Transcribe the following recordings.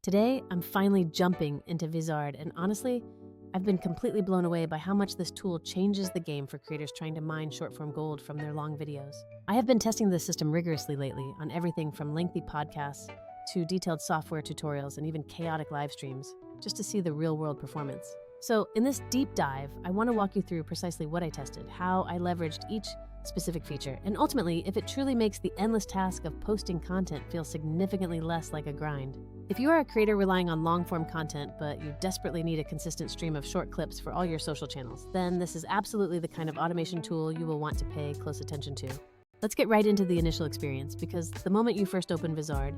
Today, I'm finally jumping into Vizard, and honestly, I've been completely blown away by how much this tool changes the game for creators trying to mine short-form gold from their long videos. I have been testing this system rigorously lately on everything from lengthy podcasts to detailed software tutorials and even chaotic live streams, just to see the real-world performance. So in this deep dive, I want to walk you through precisely what I tested, how I leveraged each specific feature, and ultimately, if it truly makes the endless task of posting content feel significantly less like a grind. If you are a creator relying on long-form content, but you desperately need a consistent stream of short clips for all your social channels, then this is absolutely the kind of automation tool you will want to pay close attention to. Let's get right into the initial experience, because the moment you first open Vizard,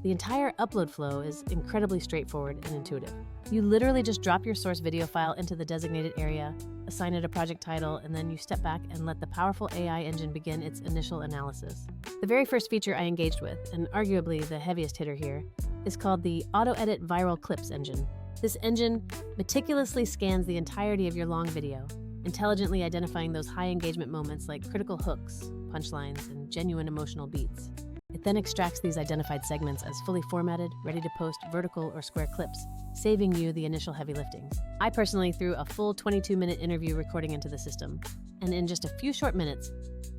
the entire upload flow is incredibly straightforward and intuitive. You literally just drop your source video file into the designated area, assign it a project title, and then you step back and let the powerful AI engine begin its initial analysis. The very first feature I engaged with, and arguably the heaviest hitter here, is called the Auto-Edit Viral Clips engine. This engine meticulously scans the entirety of your long video, intelligently identifying those high engagement moments like critical hooks, punchlines, and genuine emotional beats. It then extracts these identified segments as fully formatted, ready to post vertical or square clips, saving you the initial heavy liftings. I personally threw a full 22-minute interview recording into the system, and in just a few short minutes,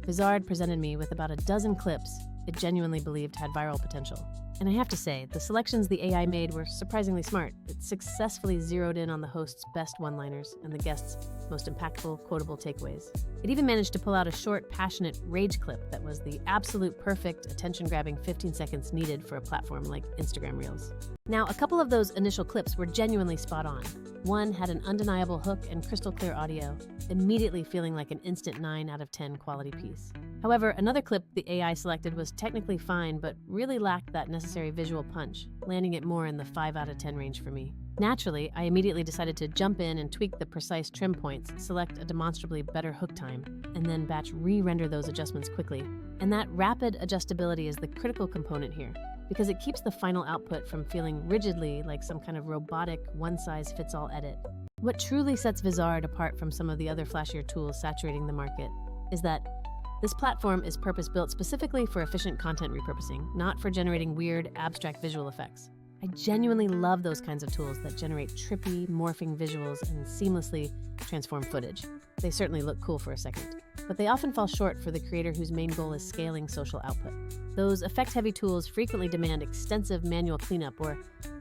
Vizard presented me with about a dozen clips it genuinely believed had viral potential. And I have to say, the selections the AI made were surprisingly smart. It successfully zeroed in on the host's best one-liners and the guest's most impactful, quotable takeaways. It even managed to pull out a short, passionate rage clip that was the absolute perfect, attention-grabbing 15 seconds needed for a platform like Instagram Reels. Now, a couple of those initial clips were genuinely spot on. One had an undeniable hook and crystal clear audio, immediately feeling like an instant 9 out of 10 quality piece. However, another clip the AI selected was technically fine, but really lacked that necessary visual punch, landing it more in the 5 out of 10 range for me. Naturally, I immediately decided to jump in and tweak the precise trim points, select a demonstrably better hook time, and then batch re-render those adjustments quickly. And that rapid adjustability is the critical component here, because it keeps the final output from feeling rigidly like some kind of robotic, one-size-fits-all edit. What truly sets Vizard apart from some of the other flashier tools saturating the market is that this platform is purpose-built specifically for efficient content repurposing, not for generating weird, abstract visual effects. I genuinely love those kinds of tools that generate trippy, morphing visuals and seamlessly transform footage. They certainly look cool for a second, but they often fall short for the creator whose main goal is scaling social output. Those effect-heavy tools frequently demand extensive manual cleanup, or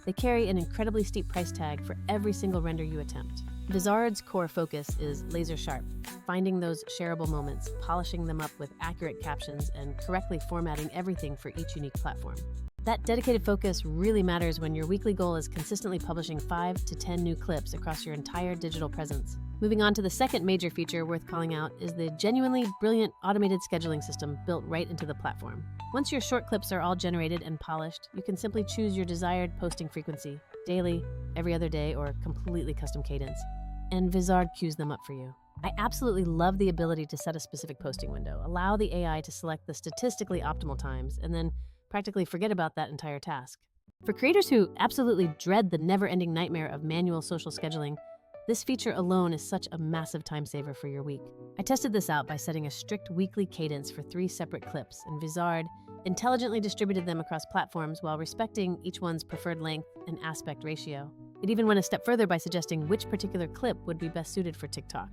they carry an incredibly steep price tag for every single render you attempt. Vizard's core focus is laser sharp, finding those shareable moments, polishing them up with accurate captions, and correctly formatting everything for each unique platform. That dedicated focus really matters when your weekly goal is consistently publishing 5 to 10 new clips across your entire digital presence. Moving on to the second major feature worth calling out is the genuinely brilliant automated scheduling system built right into the platform. Once your short clips are all generated and polished, you can simply choose your desired posting frequency, daily, every other day, or completely custom cadence, and Vizard queues them up for you. I absolutely love the ability to set a specific posting window, allow the AI to select the statistically optimal times, and then practically forget about that entire task. For creators who absolutely dread the never-ending nightmare of manual social scheduling, this feature alone is such a massive time saver for your week. I tested this out by setting a strict weekly cadence for 3 separate clips, and Vizard intelligently distributed them across platforms while respecting each one's preferred length and aspect ratio. It even went a step further by suggesting which particular clip would be best suited for TikTok,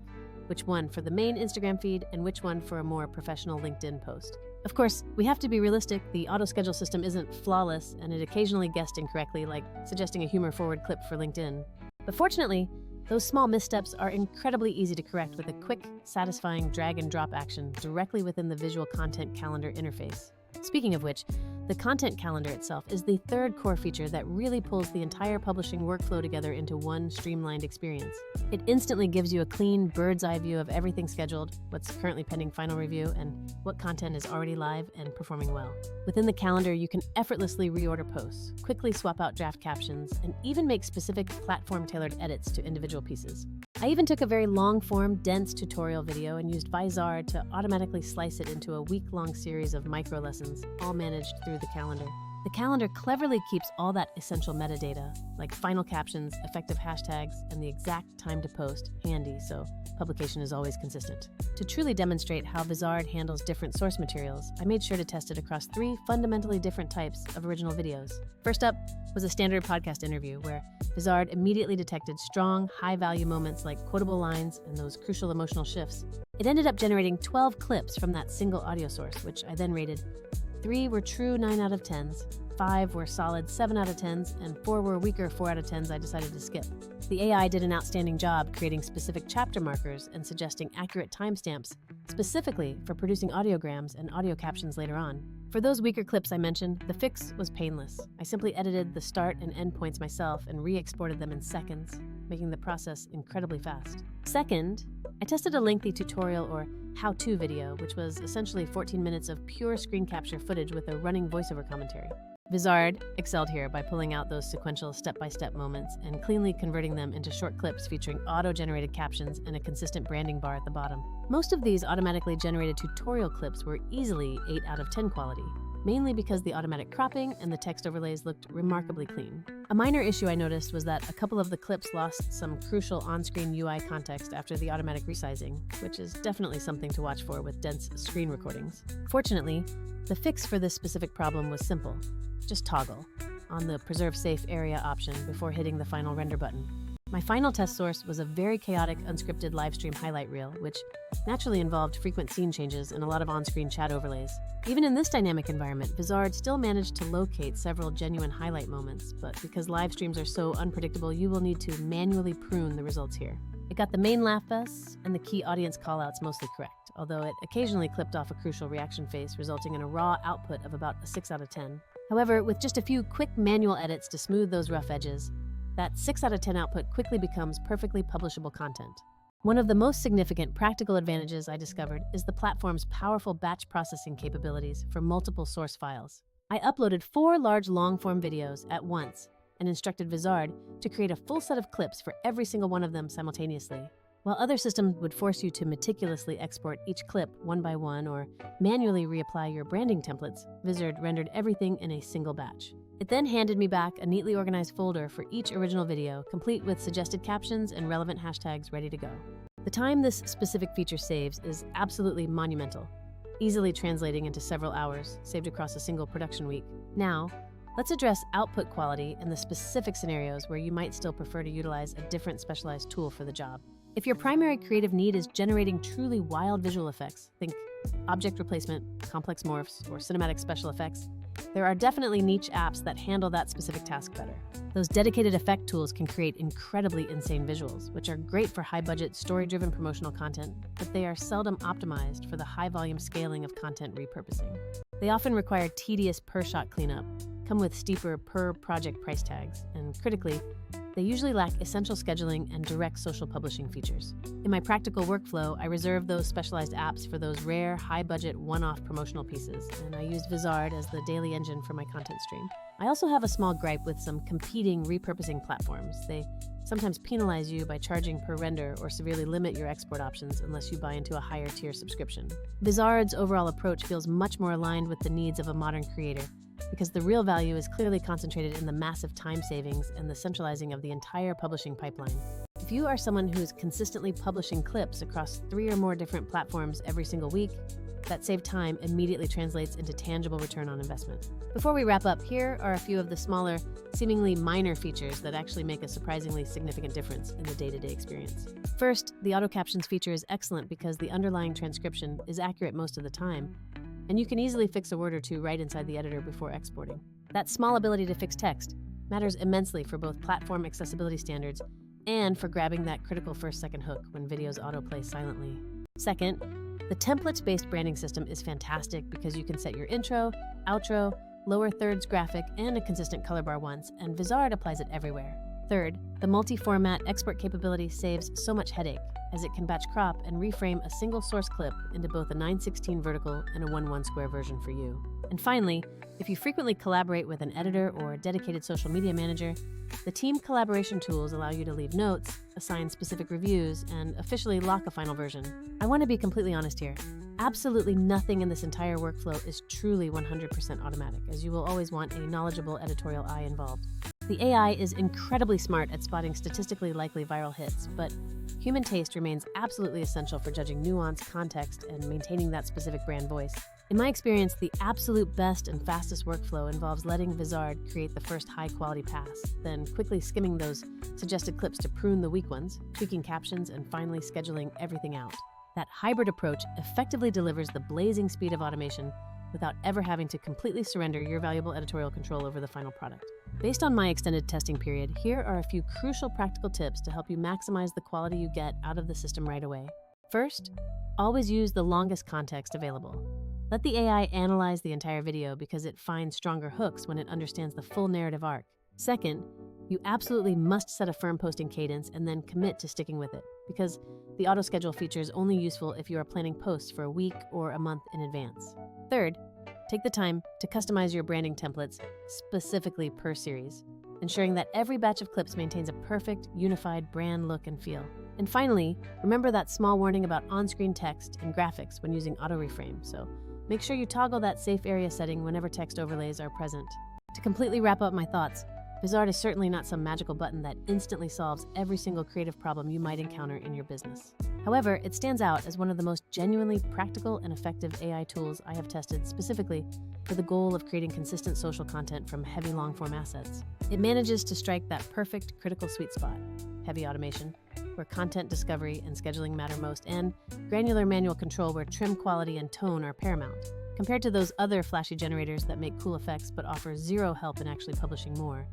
which one for the main Instagram feed, and which one for a more professional LinkedIn post. Of course, we have to be realistic. The auto-schedule system isn't flawless, and it occasionally guessed incorrectly, like suggesting a humor-forward clip for LinkedIn. But fortunately, those small missteps are incredibly easy to correct with a quick, satisfying drag-and-drop action directly within the visual content calendar interface. Speaking of which, the content calendar itself is the third core feature that really pulls the entire publishing workflow together into one streamlined experience. It instantly gives you a clean, bird's-eye view of everything scheduled, what's currently pending final review, and what content is already live and performing well. Within the calendar, you can effortlessly reorder posts, quickly swap out draft captions, and even make specific platform-tailored edits to individual pieces. I even took a very long-form, dense tutorial video and used Vizard to automatically slice it into a week-long series of micro lessons, all managed through the calendar. The calendar cleverly keeps all that essential metadata, like final captions, effective hashtags, and the exact time to post, handy, so publication is always consistent. To truly demonstrate how Vizard handles different source materials, I made sure to test it across 3 fundamentally different types of original videos. First up was a standard podcast interview, where Vizard immediately detected strong, high-value moments like quotable lines and those crucial emotional shifts. It ended up generating 12 clips from that single audio source, which I then rated. 3 were true 9 out of 10s, 5 were solid 7 out of 10s, and 4 were weaker 4 out of 10s I decided to skip. The AI did an outstanding job creating specific chapter markers and suggesting accurate timestamps, specifically for producing audiograms and audio captions later on. For those weaker clips I mentioned, the fix was painless. I simply edited the start and end points myself and re-exported them in seconds, making the process incredibly fast. Second, I tested a lengthy tutorial or how-to video, which was essentially 14 minutes of pure screen capture footage with a running voiceover commentary. Vizard excelled here by pulling out those sequential step-by-step moments and cleanly converting them into short clips featuring auto-generated captions and a consistent branding bar at the bottom. Most of these automatically generated tutorial clips were easily 8 out of 10 quality, mainly because the automatic cropping and the text overlays looked remarkably clean. A minor issue I noticed was that a couple of the clips lost some crucial on-screen UI context after the automatic resizing, which is definitely something to watch for with dense screen recordings. Fortunately, the fix for this specific problem was simple. Just toggle on the Preserve Safe Area option before hitting the final render button. My final test source was a very chaotic, unscripted livestream highlight reel, which naturally involved frequent scene changes and a lot of on-screen chat overlays. Even in this dynamic environment, Vizard still managed to locate several genuine highlight moments, but because live streams are so unpredictable, you will need to manually prune the results here. It got the main laugh vests and the key audience callouts mostly correct, although it occasionally clipped off a crucial reaction face, resulting in a raw output of about a 6 out of 10. However, with just a few quick manual edits to smooth those rough edges, that 6 out of 10 output quickly becomes perfectly publishable content. One of the most significant practical advantages I discovered is the platform's powerful batch processing capabilities for multiple source files. I uploaded 4 large long-form videos at once and instructed Vizard to create a full set of clips for every single one of them simultaneously. While other systems would force you to meticulously export each clip one by one or manually reapply your branding templates, Vizard rendered everything in a single batch. It then handed me back a neatly organized folder for each original video, complete with suggested captions and relevant hashtags ready to go. The time this specific feature saves is absolutely monumental, easily translating into several hours, saved across a single production week. Now, let's address output quality and the specific scenarios where you might still prefer to utilize a different specialized tool for the job. If your primary creative need is generating truly wild visual effects, think object replacement, complex morphs, or cinematic special effects, there are definitely niche apps that handle that specific task better. Those dedicated effect tools can create incredibly insane visuals, which are great for high-budget, story-driven promotional content, but they are seldom optimized for the high-volume scaling of content repurposing. They often require tedious per-shot cleanup, come with steeper per-project price tags, and critically, they usually lack essential scheduling and direct social publishing features. In my practical workflow, I reserve those specialized apps for those rare, high-budget, one-off promotional pieces, and I use Vizard as the daily engine for my content stream. I also have a small gripe with some competing repurposing platforms. They sometimes penalize you by charging per render or severely limit your export options unless you buy into a higher tier subscription. Vizard's overall approach feels much more aligned with the needs of a modern creator, because the real value is clearly concentrated in the massive time savings and the centralizing of the entire publishing pipeline. If you are someone who is consistently publishing clips across 3 or more different platforms every single week, that saved time immediately translates into tangible return on investment. Before we wrap up, here are a few of the smaller, seemingly minor features that actually make a surprisingly significant difference in the day-to-day experience. First, the auto captions feature is excellent because the underlying transcription is accurate most of the time, and you can easily fix a word or two right inside the editor before exporting. That small ability to fix text matters immensely for both platform accessibility standards and for grabbing that critical first-second hook when videos autoplay silently. Second, the templates-based branding system is fantastic because you can set your intro, outro, lower thirds graphic, and a consistent color bar once, and Vizard applies it everywhere. Third, the multi-format export capability saves so much headache, as it can batch crop and reframe a single source clip into both a 9:16 vertical and a 1:1 square version for you. And finally, if you frequently collaborate with an editor or a dedicated social media manager, the team collaboration tools allow you to leave notes, assign specific reviews, and officially lock a final version. I want to be completely honest here. Absolutely nothing in this entire workflow is truly 100% automatic, as you will always want a knowledgeable editorial eye involved. The AI is incredibly smart at spotting statistically likely viral hits, but human taste remains absolutely essential for judging nuance, context, and maintaining that specific brand voice. In my experience, the absolute best and fastest workflow involves letting Vizard create the first high-quality pass, then quickly skimming those suggested clips to prune the weak ones, tweaking captions, and finally scheduling everything out. That hybrid approach effectively delivers the blazing speed of automation without ever having to completely surrender your valuable editorial control over the final product. Based on my extended testing period, here are a few crucial practical tips to help you maximize the quality you get out of the system right away. First, always use the longest context available. Let the AI analyze the entire video because it finds stronger hooks when it understands the full narrative arc. Second, you absolutely must set a firm posting cadence and then commit to sticking with it, because the auto-schedule feature is only useful if you are planning posts for a week or a month in advance. Third, take the time to customize your branding templates specifically per series, ensuring that every batch of clips maintains a perfect, unified brand look and feel. And finally, remember that small warning about on-screen text and graphics when using auto-reframe, so make sure you toggle that safe area setting whenever text overlays are present. To completely wrap up my thoughts, Vizard is certainly not some magical button that instantly solves every single creative problem you might encounter in your business. However, it stands out as one of the most genuinely practical and effective AI tools I have tested specifically for the goal of creating consistent social content from heavy long-form assets. It manages to strike that perfect critical sweet spot, heavy automation, where content discovery and scheduling matter most, and granular manual control where trim quality and tone are paramount. Compared to those other flashy generators that make cool effects but offer zero help in actually publishing more,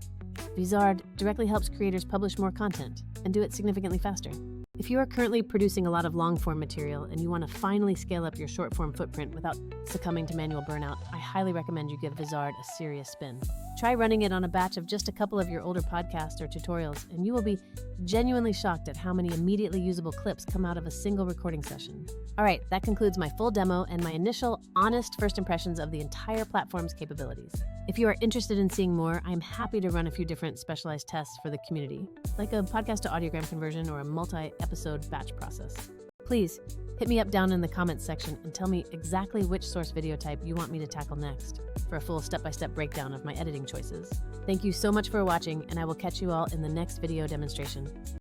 Vizard directly helps creators publish more content and do it significantly faster. If you are currently producing a lot of long-form material and you want to finally scale up your short-form footprint without succumbing to manual burnout, I highly recommend you give Vizard a serious spin. Try running it on a batch of just a couple of your older podcasts or tutorials, and you will be genuinely shocked at how many immediately usable clips come out of a single recording session. All right, that concludes my full demo and my initial, honest first impressions of the entire platform's capabilities. If you are interested in seeing more, I'm happy to run a few different specialized tests for the community, like a podcast to audiogram conversion or a multi-episode batch process. Please hit me up down in the comments section and tell me exactly which source video type you want me to tackle next for a full step-by-step breakdown of my editing choices. Thank you so much for watching, and I will catch you all in the next video demonstration.